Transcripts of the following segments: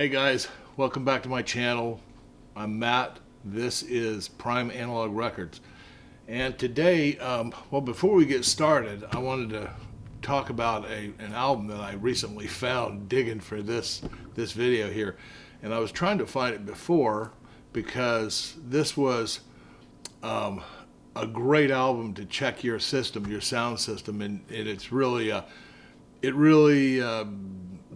Hey guys, welcome back to my channel. I'm Matt. This is Prime Analog Records. And today, before we get started, I wanted to talk about an album that I recently found digging for this video here. And I was trying to find it before because this was a great album to check your system, your sound system, and it's really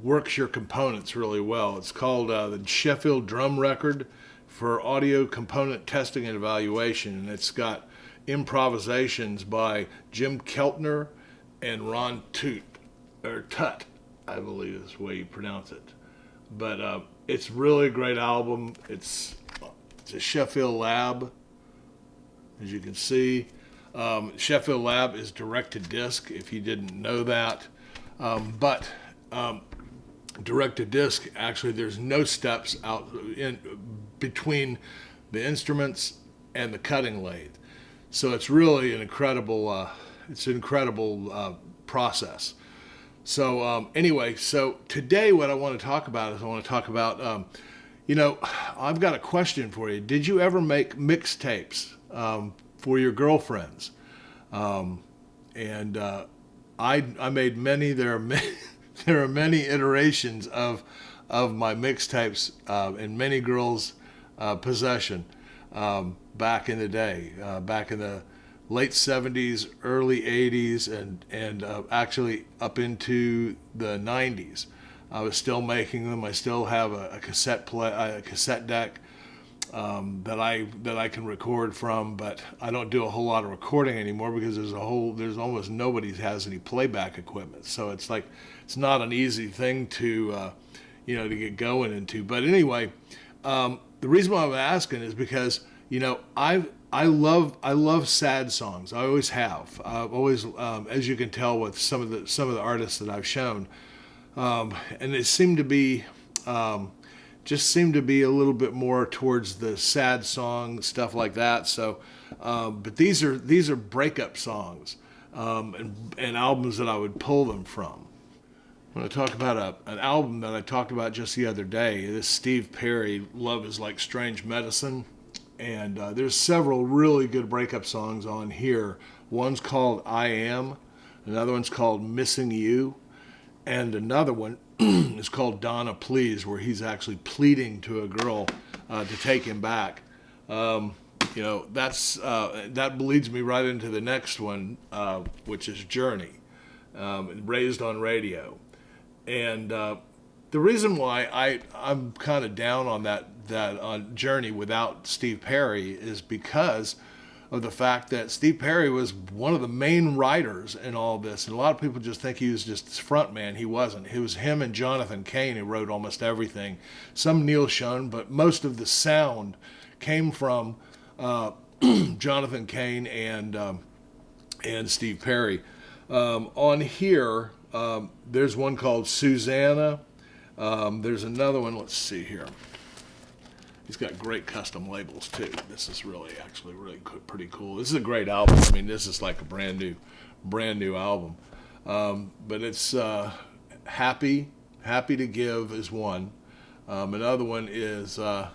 works your components really well. It's called the Sheffield Drum Record for Audio Component Testing and Evaluation, and it's got improvisations by Jim Keltner and Ron Tut, I believe is the way you pronounce it. But it's really a great album. It's a Sheffield Lab, as you can see. Sheffield Lab is direct to disc, if you didn't know that. But direct to disc, actually there's no steps out in between the instruments and the cutting lathe, so it's really an incredible process. So anyway, so today what I want to talk about is I've got a question for you. Did you ever make mixtapes for your girlfriends? I made many. There are many iterations of my mixtapes in many girls' possession back in the day, back in the late 70s, early 80s, and actually up into the 90s. I was still making them. I still have a cassette deck that I can record from, but I don't do a whole lot of recording anymore because there's almost nobody has any playback equipment. So it's not an easy thing to to get going into. But anyway, the reason why I'm asking is because I love sad songs. I always have. I've always, as you can tell with some of the artists that I've shown, and it seemed to be a little bit more towards the sad song stuff like that. So, but these are breakup songs and albums that I would pull them from. I'm going to talk about an album that I talked about just the other day. This Steve Perry, "Love Is Like Strange Medicine," and there's several really good breakup songs on here. One's called "I Am," another one's called "Missing You," and another one is called "Donna Please," where he's actually pleading to a girl to take him back. That leads me right into the next one, which is "Journey," "Raised on Radio." And the reason why I'm kind of down on that on Journey without Steve Perry is because of the fact that Steve Perry was one of the main writers in all this. And a lot of people just think he was just front man. He wasn't. It was him and Jonathan Cain who wrote almost everything. Some Neil Schon, but most of the sound came from Jonathan Cain and Steve Perry. On here, there's one called "Susanna." There's another one. Let's see here. He's got great custom labels too. This is really pretty cool. This is a great album. I mean, this is like a brand new album. But it's "Happy to Give" is one. Another one is what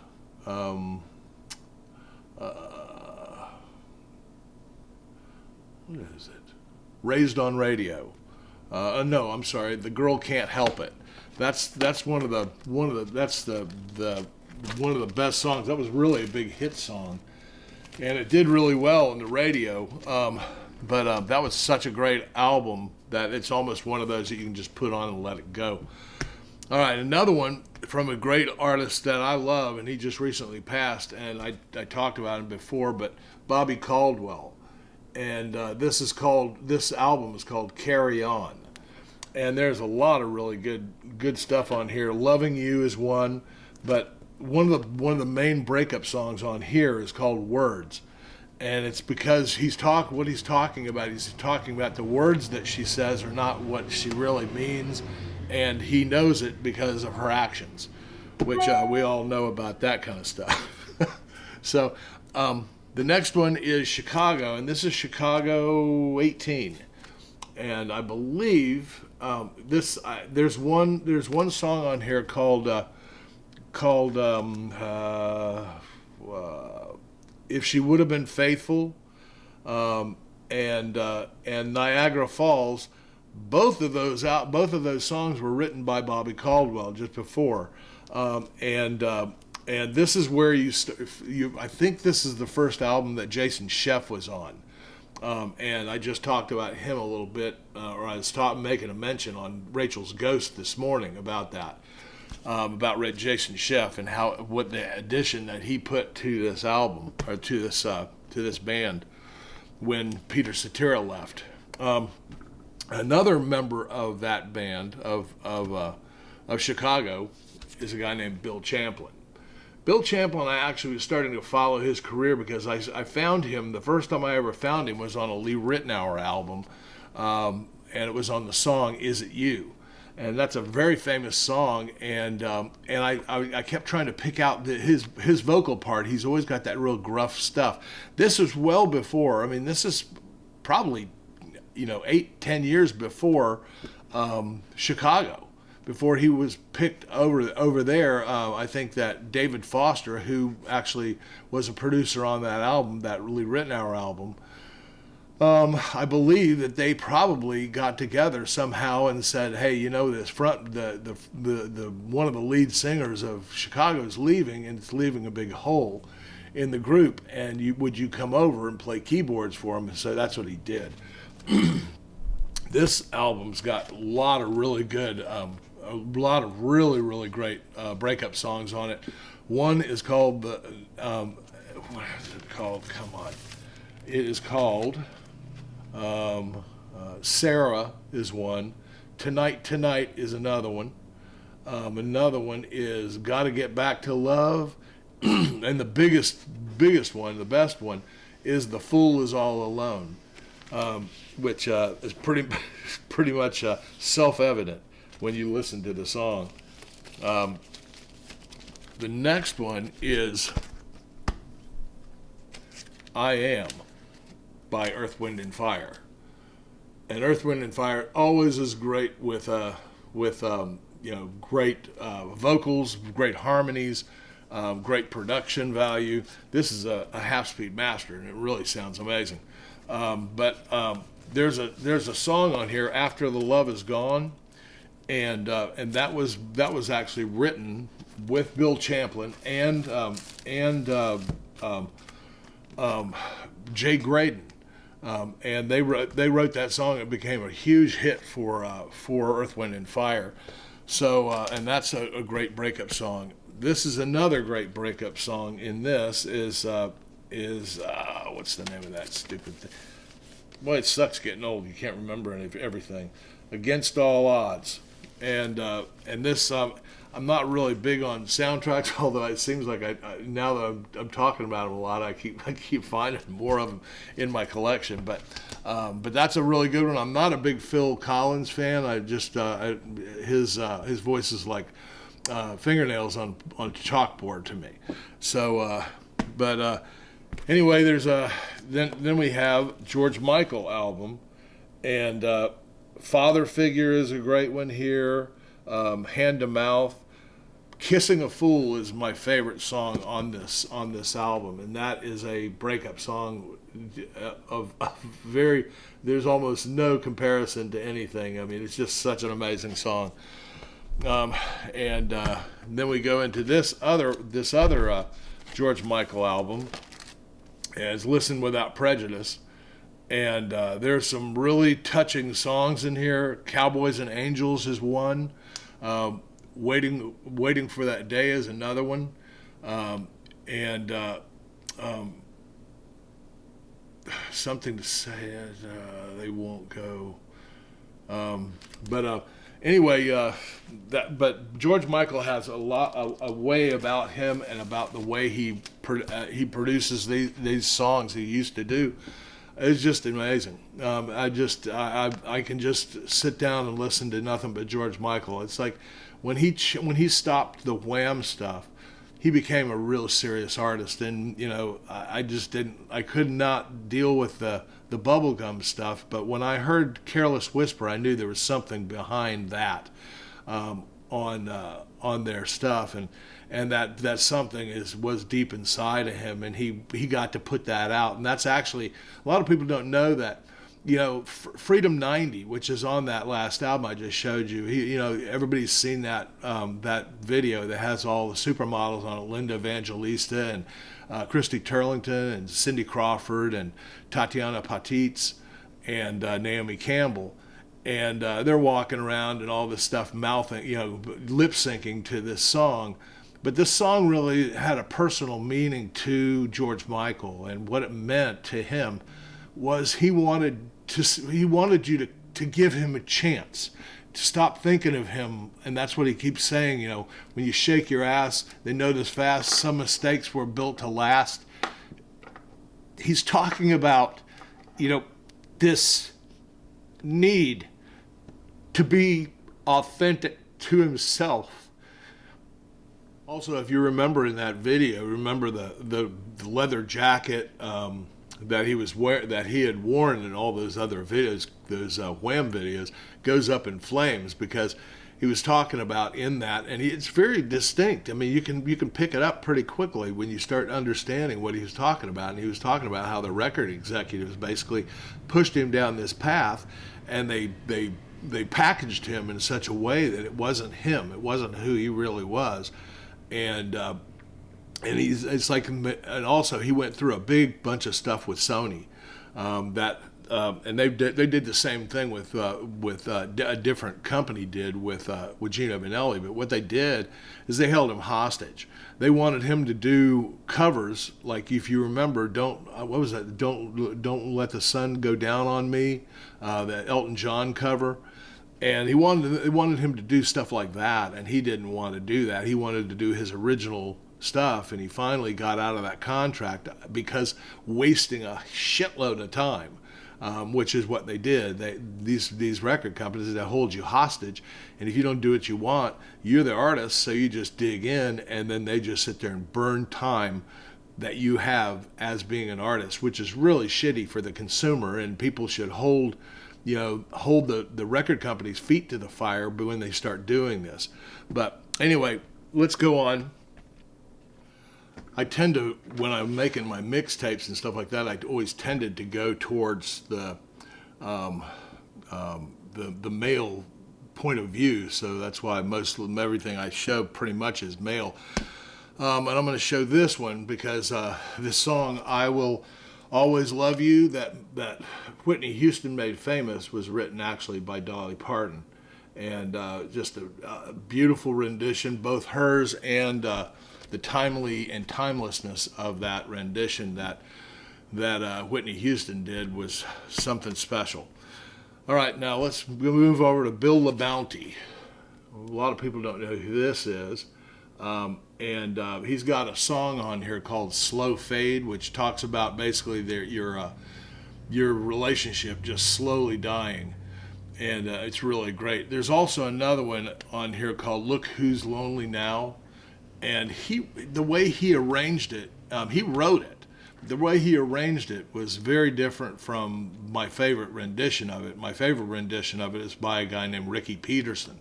is it? "Raised on Radio." No, I'm sorry. "The Girl Can't Help It." That's one of the best songs. That was really a big hit song, and it did really well on the radio. But that was such a great album that it's almost one of those that you can just put on and let it go. All right, another one from a great artist that I love, and he just recently passed, and I talked about him before, but Bobby Caldwell. And this album is called "Carry On," and there's a lot of really good stuff on here. "Loving You" is one, but one of the main breakup songs on here is called "Words," and it's because he's talking about the words that she says are not what she really means, and he knows it because of her actions, which we all know about that kind of stuff. So the next one is "Chicago," and this is Chicago 18. And I believe there's one song on here called called "If She Would Have Been Faithful," and Niagara Falls. Both of those songs were written by Bobby Caldwell just before, and this is where I think this is the first album that Jason Scheff was on, and I just talked about him a little bit, or I was making a mention on Rachel's Ghost this morning about that, about Jason Scheff and what the addition that he put to this album or to this band when Peter Cetera left. Another member of that band of Chicago is a guy named Bill Champlain. Bill Champlain, I actually was starting to follow his career because I found him, the first time I ever found him was on a Lee Ritenour album, and it was on the song "Is It You?" And that's a very famous song, and I kept trying to pick out his vocal part. He's always got that real gruff stuff. This was well before, this is probably 8-10 years before Chicago, before he was picked over there. I think that David Foster, who actually was a producer on that album, that Lee Ritenour album, I believe that they probably got together somehow and said, "Hey, this the one of the lead singers of Chicago is leaving, and it's leaving a big hole in the group. And would you come over and play keyboards for him?" And so that's what he did. This album's got a lot of really good, a lot of really, really great breakup songs on it. One is called what is it called? Come on, it is called Sarah is one. Tonight is another one. Another one is Gotta Get Back to Love, and the biggest one, the best one, is The Fool Is All Alone. Which is pretty much self-evident when you listen to the song. The next one is "I Am" by Earth, Wind and Fire, and Earth, Wind and Fire always is great with great vocals, great harmonies, great production value. This is a half-speed master, and it really sounds amazing. But there's a song on here, "After the Love Is Gone," and that was actually written with Bill Champlain and Jay Graydon, and they wrote that song. It became a huge hit for Earth, Wind and Fire. So and that's a great breakup song. This is another great breakup song. In this is what's the name of that stupid thing? Boy, it sucks getting old. You can't remember everything. "Against All Odds," and this I'm not really big on soundtracks, although it seems like now that I'm talking about them a lot, I keep finding more of them in my collection. But that's a really good one. I'm not a big Phil Collins fan. I just his voice is like fingernails on a chalkboard to me. So, anyway, there's then we have George Michael album, and "Father Figure" is a great one here. "Hand to Mouth." "Kissing a Fool" is my favorite song on this album, and that is a breakup song of very. There's almost no comparison to anything. It's just such an amazing song. And then we go into this other George Michael album, as "Listen Without Prejudice," and there's some really touching songs in here. "Cowboys and Angels" is one. Waiting for That Day" is another one. Something to Say They Won't Go. Anyway, but George Michael has a way about him and about the way he produces these songs he used to do. It's just amazing. I can just sit down and listen to nothing but George Michael. It's like when he stopped the Wham stuff, he became a real serious artist, and I could not deal with the bubblegum stuff. But when I heard "Careless Whisper," I knew there was something behind that. on their stuff, and that something was deep inside of him, and he got to put that out. And that's actually, a lot of people don't know that, you know, Freedom 90, which is on that last album I just showed you. You know, everybody's seen that that video that has all the supermodels on it: Linda Evangelista and Christy Turlington and Cindy Crawford and Tatiana Patitz and Naomi Campbell. And they're walking around and all this stuff, mouthing, you know, lip syncing to this song. But this song really had a personal meaning to George Michael, and what it meant to him was he wanted you to give him a chance, to stop thinking of him. And that's what he keeps saying, you know, when you shake your ass, they notice fast, some mistakes were built to last. He's talking about, you know, this need to be authentic to himself. Also, if you remember in that video, remember the leather jacket that he had worn in all those other videos, those Wham videos, goes up in flames because he was talking about in that, and it's very distinct. I mean, you can pick it up pretty quickly when you start understanding what he was talking about. And he was talking about how the record executives basically pushed him down this path, and they packaged him in such a way that it wasn't him, it wasn't who he really was, and it's like, and also he went through a big bunch of stuff with Sony, and they did the same thing with a different company did with Gino Vannelli. But what they did is they held him hostage. They wanted him to do covers, like, if you remember, Don't Let the Sun Go Down on Me, that Elton John cover. And they wanted him to do stuff like that, and he didn't want to do that. He wanted to do his original stuff, and he finally got out of that contract because wasting a shitload of time, which is what they did. These record companies, that hold you hostage, and if you don't do what you want, you're the artist, so you just dig in, and then they just sit there and burn time that you have as being an artist, which is really shitty for the consumer. And people should hold the record company's feet to the fire when they start doing this. But anyway, let's go on. I tend to, when I'm making my mixtapes and stuff like that, I always tended to go towards the male point of view. So that's why most of everything I show pretty much is male. And I'm going to show this one because this song, "I Will Always Love You," that Whitney Houston made famous, was written actually by Dolly Parton. And just a beautiful rendition, both hers and the timely and timelessness of that rendition that Whitney Houston did was something special. All right, now let's move over to Bill LaBounty. A lot of people don't know who this is. And he's got a song on here called "Slow Fade," which talks about basically your relationship just slowly dying. And it's really great. There's also another one on here called "Look Who's Lonely Now." And the way he arranged it, he wrote it. The way he arranged it was very different from my favorite rendition of it. My favorite rendition of it is by a guy named Ricky Peterson.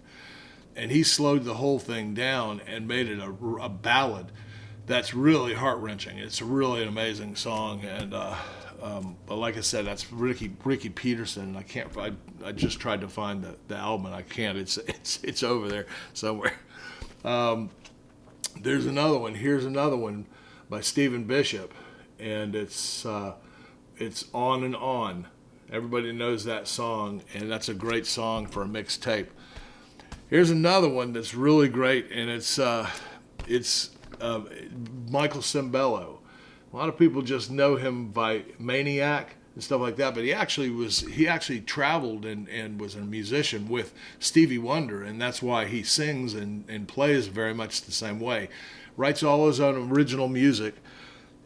And he slowed the whole thing down and made it a ballad that's really heart-wrenching. It's really an amazing song. And but like I said, that's Ricky Peterson. I just tried to find the album, and I can't. It's over there somewhere. There's another one. Here's another one by Stephen Bishop, and it's "On and On." Everybody knows that song, and that's a great song for a mixtape. Here's another one that's really great, and it's Michael Sembello. A lot of people just know him by Maniac and stuff like that, but he actually traveled and was a musician with Stevie Wonder, and that's why he sings and plays very much the same way. Writes all his own original music,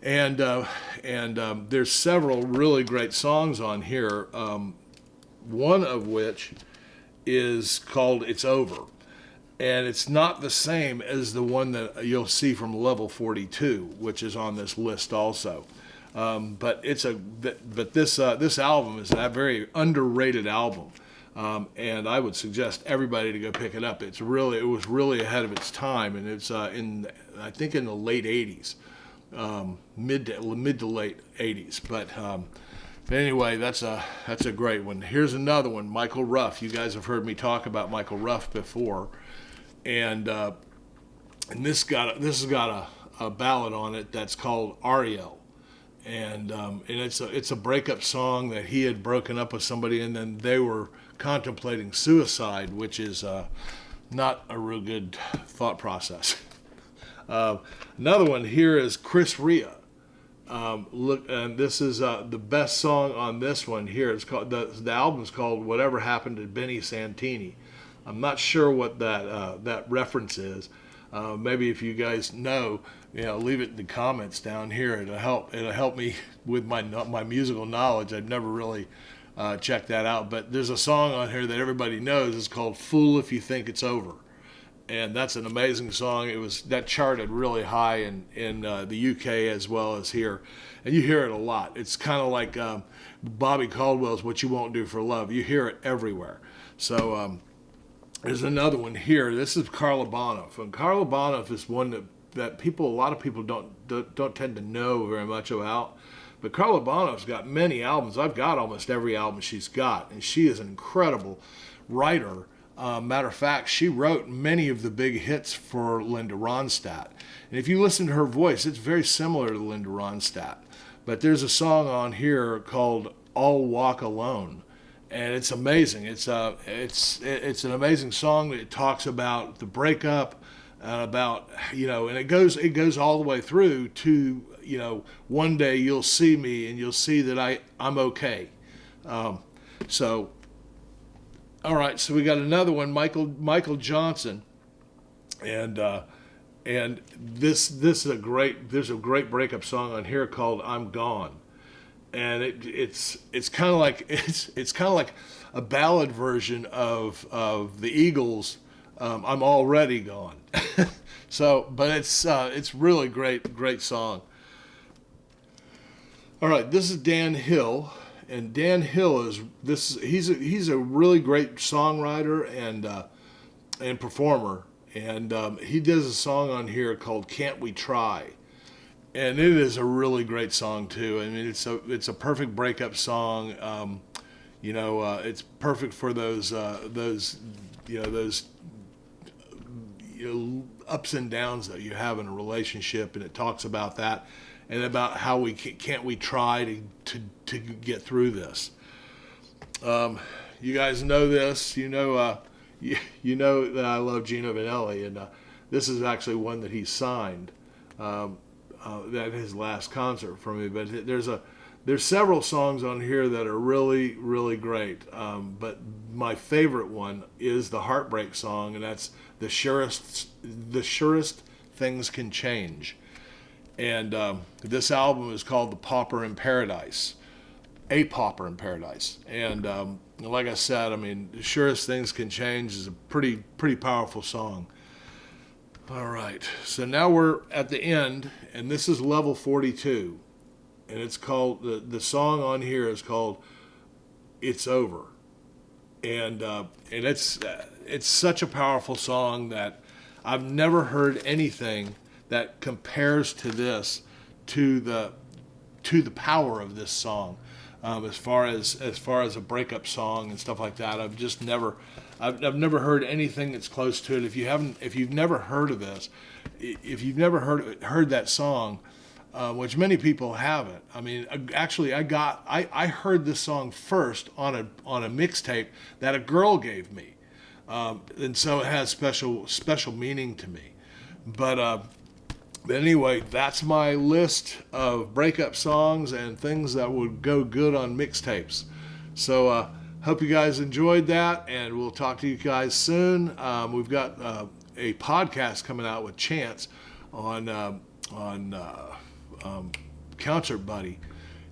and there's several really great songs on here. One of which is called "It's Over," and it's not the same as the one that you'll see from Level 42, which is on this list also. But this album is a very underrated album. and I would suggest everybody to go pick it up. It was really ahead of its time, and it's I think in the late '80s, mid to late '80s. But anyway, that's a great one. Here's another one, Michael Ruff. You guys have heard me talk about Michael Ruff before, and this has got a ballad on it that's called Ariel. And it's a breakup song that he had broken up with somebody, and then they were contemplating suicide, which is not a real good thought process. Another one here is Chris Rea. Look, and this is the best song on this one here. It's called the album's called Whatever Happened to Benny Santini. I'm not sure what that reference is. Maybe if you guys know, leave it in the comments down here. It'll help me with my musical knowledge. I've never really checked that out. But there's a song on here that everybody knows. It's called "Fool If You Think It's Over," and that's an amazing song. That charted really high in the UK as well as here, and you hear it a lot. It's kind of like Bobby Caldwell's "What You Won't Do for Love." You hear it everywhere. So. There's another one here. This is Karla Boniff, and Karla Boniff is one that a lot of people don't tend to know very much about. But Karla Boniff's got many albums. I've got almost every album she's got, and she is an incredible writer. Matter of fact, she wrote many of the big hits for Linda Ronstadt. And if you listen to her voice, it's very similar to Linda Ronstadt. But there's a song on here called "I'll Walk Alone." And it's amazing. It's an amazing song. It talks about the breakup, about and it goes all the way through to one day you'll see me and you'll see that I'm okay. So all right, so we got another one, Michael Johnson, and there's a great breakup song on here called "I'm Gone." And it's kind of like a ballad version of the Eagles' "I'm Already Gone." So, but it's really great song. All right, this is Dan Hill, and Dan Hill he's a really great songwriter and performer, and he does a song on here called "Can't We Try." And it is a really great song too. I mean, it's a perfect breakup song. It's perfect for those ups and downs that you have in a relationship, and it talks about that and about how we can't we try to get through this. You guys know this. You know that I love Gino Vannelli, and this is actually one that he signed. That his last concert for me, but there's several songs on here that are really great. But my favorite one is the Heartbreak song, and that's the surest things can change. And this album is called "The Pauper in Paradise," "A Pauper in Paradise." And like I said, I mean, "The Surest Things Can Change" is a pretty powerful song. All right, so now we're at the end, and this is level 42, and it's called, the song on here is called "It's Over," and it's such a powerful song that I've never heard anything that compares to this, to the power of this song, as far as a breakup song and stuff like that. I've never heard anything that's close to it. If you've never heard of this, if you've never heard that song, which many people haven't. I mean, actually, I heard this song first on a mixtape that a girl gave me, and so it has special meaning to me. But anyway, that's my list of breakup songs and things that would go good on mixtapes. So. Hope you guys enjoyed that, and we'll talk to you guys soon. We've got a podcast coming out with Chance on Concert Buddy,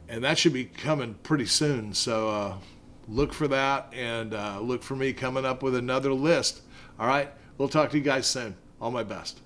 and that should be coming pretty soon. So look for that, and look for me coming up with another list. All right, we'll talk to you guys soon. All my best.